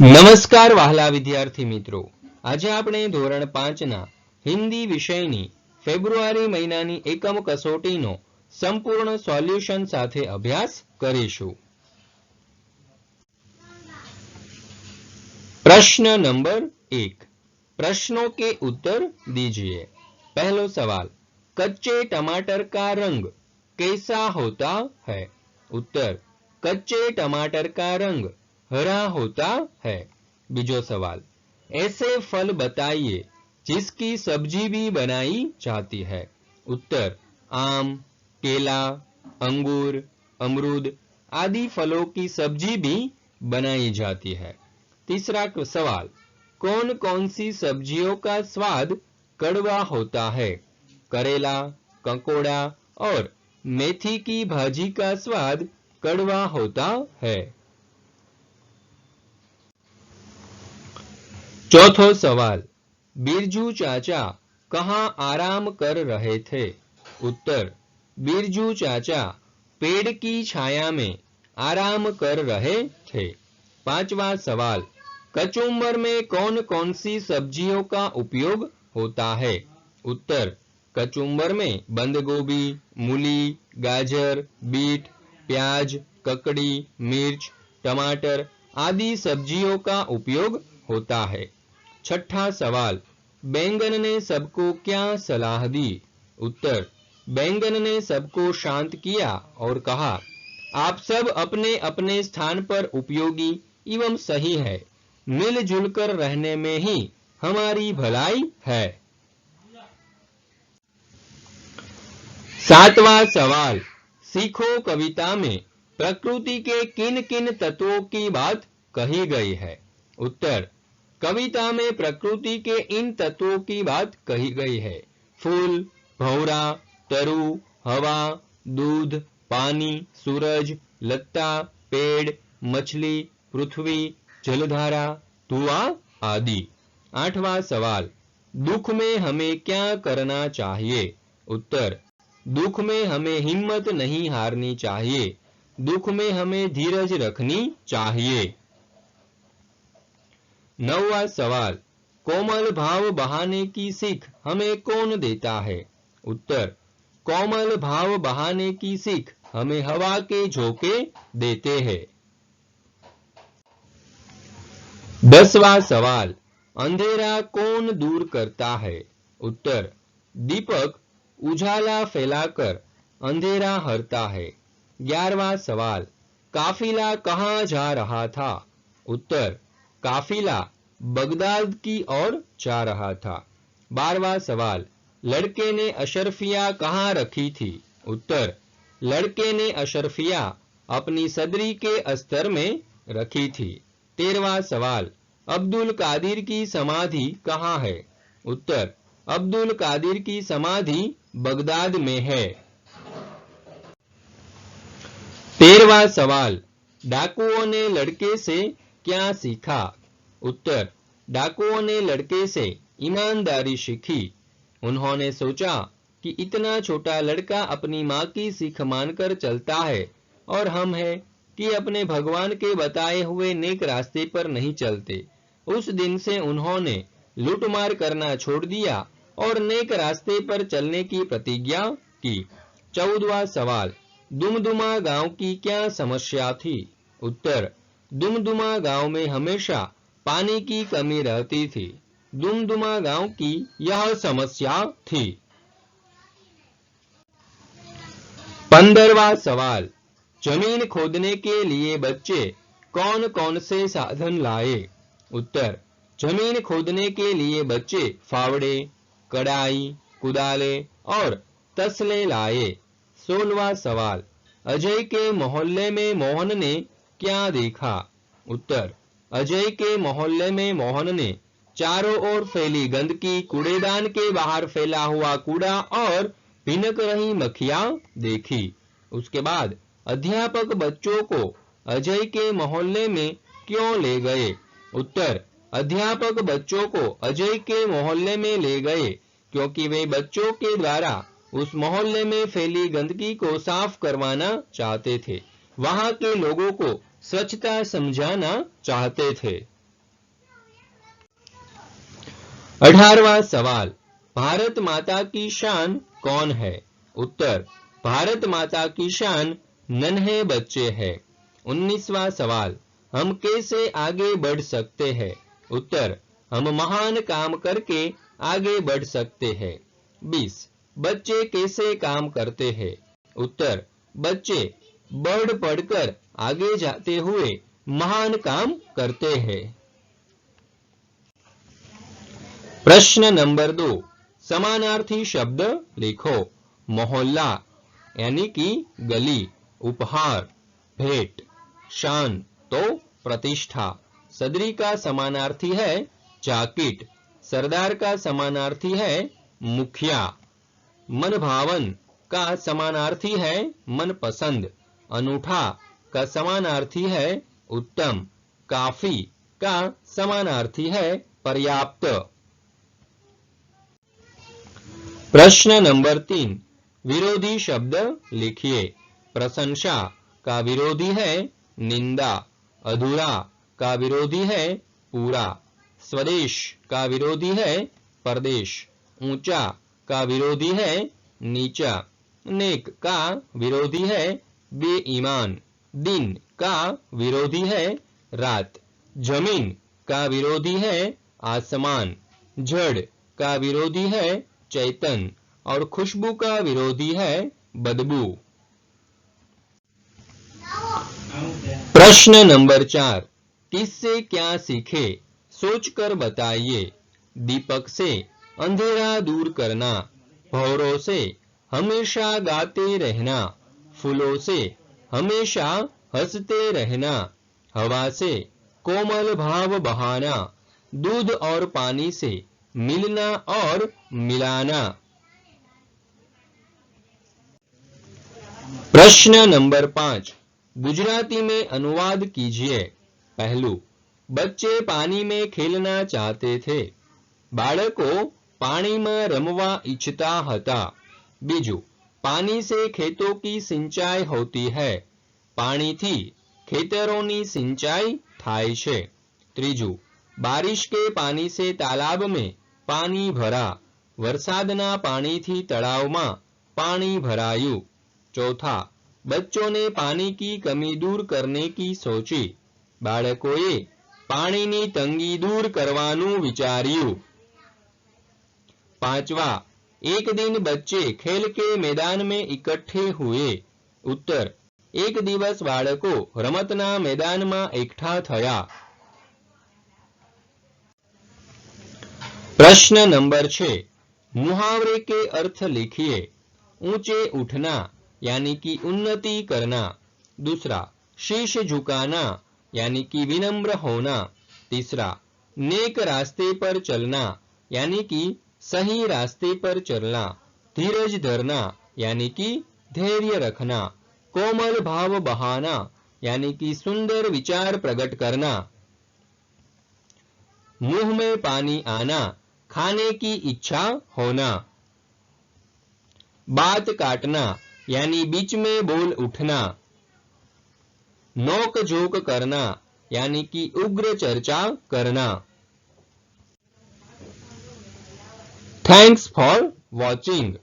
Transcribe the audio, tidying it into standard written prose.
નમસ્કાર વહાલા વિદ્યાર્થી મિત્રો, આજે આપણે ધોરણ 5 ના હિન્દી વિષયની ફેબ્રુઆરી મહિનાની એકમ કસોટીનો સંપૂર્ણ સોલ્યુશન સાથે અભ્યાસ કરીશું। प्रश्न नंबर 1, प्रश्नों के उत्तर दीजिए। पहला सवाल, कच्चे टमाटर का रंग कैसा होता है? उत्तर, कच्चे टमाटर का रंग हरा होता है। बीजो सवाल, ऐसे फल बताइए जिसकी सब्जी भी बनाई जाती है। उत्तर, आम, केला, अंगूर, अमरूद आदि फलों की सब्जी भी बनाई जाती है। तीसरा सवाल, कौन कौन सी सब्जियों का स्वाद कड़वा होता है? करेला, कंकोड़ा और मेथी की भाजी का स्वाद कड़वा होता है। चौथो सवाल, बिरजू चाचा कहाँ आराम कर रहे थे? उत्तर, बिरजू चाचा पेड़ की छाया में आराम कर रहे थे। पांचवा सवाल, कचुम्बर में कौन कौन सी सब्जियों का उपयोग होता है? उत्तर, कचुम्बर में बंद गोभी, मूली, गाजर, बीट, प्याज, ककड़ी, मिर्च, टमाटर आदि सब्जियों का उपयोग होता है। छठा सवाल, बैंगन ने सबको क्या सलाह दी? उत्तर, बैंगन ने सबको शांत किया और कहा, आप सब अपने अपने स्थान पर उपयोगी एवं सही है, मिलजुल कर रहने में ही हमारी भलाई है। सातवां सवाल, सीखो कविता में प्रकृति के किन किन तत्वों की बात कही गई है? उत्तर, कविता में प्रकृति के इन तत्वों की बात कही गई है। फूल, भंवरा, तरु, हवा, दूध, पानी, सूरज, लता, पेड़, मछली, पृथ्वी, जलधारा, धुआं आदि। आठवां सवाल, दुख में हमें क्या करना चाहिए? उत्तर, दुख में हमें हिम्मत नहीं हारनी चाहिए, दुख में हमें धीरज रखनी चाहिए। नौवां सवाल, कोमल भाव बहाने की सीख हमें कौन देता है? उत्तर, कोमल भाव बहाने की सीख हमें हवा के झोंके देते हैं। 10वां सवाल, अंधेरा कौन दूर करता है? उत्तर, दीपक उजाला फैलाकर अंधेरा हरता है। 11वां सवाल, काफिला कहाँ जा रहा था? उत्तर, काफिला बगदाद की ओर जा रहा था। 12वां सवाल, लड़के ने अशरफिया कहाँ रखी थी? उत्तर, लड़के ने अशरफिया अपनी सदरी के अस्तर में रखी थी। 13वां सवाल, अब्दुल कादिर की समाधि कहाँ है? उत्तर, अब्दुल कादिर की समाधि बगदाद में है। 13वां सवाल, डाकुओं ने लड़के से क्या सीखा? उत्तर, डाकुओं ने लड़के से ईमानदारी सीखी। उन्होंने सोचा कि इतना छोटा लड़का अपनी माँ की सीख मानकर चलता है और हम हैं कि अपने भगवान के बताए हुए नेक रास्ते पर नहीं चलते। उस दिन से उन्होंने लूटमार करना छोड़ दिया और नेक रास्ते पर चलने की प्रतिज्ञा की। 14वां सवाल, दुमदुमा गांव की क्या समस्या थी? उत्तर, दुमदुमा गांव में हमेशा पानी की कमी रहती थी। दुमदुमा गांव की यह समस्या थी। 15वां सवाल, जमीन खोदने के लिए बच्चे कौन कौन से साधन लाए? उत्तर, जमीन खोदने के लिए बच्चे फावड़े, कड़ाई, कुदाले और तसले लाए। 16वां सवाल, अजय के मोहल्ले में मोहन ने क्या देखा? उत्तर, अजय के मोहल्ले में मोहन ने चारों ओर फैली गंदगी, कूड़ेदान के बाहर फैला हुआ कूड़ा और भिनक रही मक्खियां देखी। उसके बाद अध्यापक बच्चों को अजय के मोहल्ले में क्यों ले गए? उत्तर, अध्यापक बच्चों को अजय के मोहल्ले में ले गए क्योंकि वे बच्चों के द्वारा उस मोहल्ले में फैली गंदगी को साफ करवाना चाहते थे, वहां के लोगों को स्वच्छता समझाना चाहते थे। 18वां सवाल, भारत माता की शान कौन है? उत्तर, भारत माता की शान नन्हे बच्चे हैं। 19वां सवाल, हम कैसे आगे बढ़ सकते हैं? उत्तर, हम महान काम करके आगे बढ़ सकते हैं। 20, बच्चे कैसे काम करते हैं? उत्तर, बच्चे बढ़ पढ़कर आगे जाते हुए महान काम करते हैं। प्रश्न नंबर 2, समानार्थी शब्द लिखो। मोहल्ला यानी कि गली, उपहार, भेंट, शान तो प्रतिष्ठा, सदरी का समानार्थी है जाकिट, सरदार का समानार्थी है मुखिया, मनभावन का समानार्थी है मनपसंद, अनूठा का समानार्थी है उत्तम, काफी का समानार्थी है पर्याप्त। प्रश्न नंबर 3, विरोधी शब्द लिखिए। प्रशंसा का विरोधी है निंदा, अधूरा का विरोधी है पूरा, स्वदेश का विरोधी है परदेश, ऊंचा का विरोधी है नीचा, नेक का विरोधी है बेईमान, दिन का विरोधी है रात, जमीन का विरोधी है आसमान, जड़ का विरोधी है चैतन और खुशबू का विरोधी है बदबू। प्रश्न नंबर 4, किससे क्या सीखे? सोचकर बताइए। दीपक से अंधेरा दूर करना, भौरों से हमेशा गाते रहना, फूलों से हमेशा हंसते रहना, हवा से कोमल भाव बहाना, दूध और पानी से मिलना और मिलाना। प्रश्न नंबर 5, गुजराती में अनुवाद कीजिए। पहलू, बच्चे पानी में खेलना चाहते थे, बाળકો પાણીમાં રમવા ઈચ્છતા હતા। બીજું, पानी से खेतों की सिंचाई होती है, पानीथी खेतरोनी सिंचाई थाय छे। ત્રીજું, बारिश के पानी से तालाब में पानी भरा, वरसादना पानीथी तळावमां पानी भरायु। चौथा, बच्चों ने पानी की कमी दूर करने की सोची, बाળકોએ पानीनी तंगी दूर करवानुं विचार्યું। पांचवा, एक दिन बच्चे खेल के मैदान में इकट्ठे हुए। उत्तर, एक दिवस बाળકો रमतना मैदान में एकठा थया। प्रश्न नंबर 6, मुहावरे के अर्थ लिखिए। ऊंचे उठना यानी कि उन्नति करना। दूसरा, शीश झुकाना यानी कि विनम्र होना। तीसरा, नेक रास्ते पर चलना यानी कि सही रास्ते पर चलना। धीरज धरना यानी कि धैर्य रखना। कोमल भाव बहाना यानी कि सुंदर विचार प्रकट करना। मुंह में पानी आना, खाने की इच्छा होना। बात काटना यानी बीच में बोल उठना। नोक झोंक करना यानी कि उग्र चर्चा करना। Thanks for watching.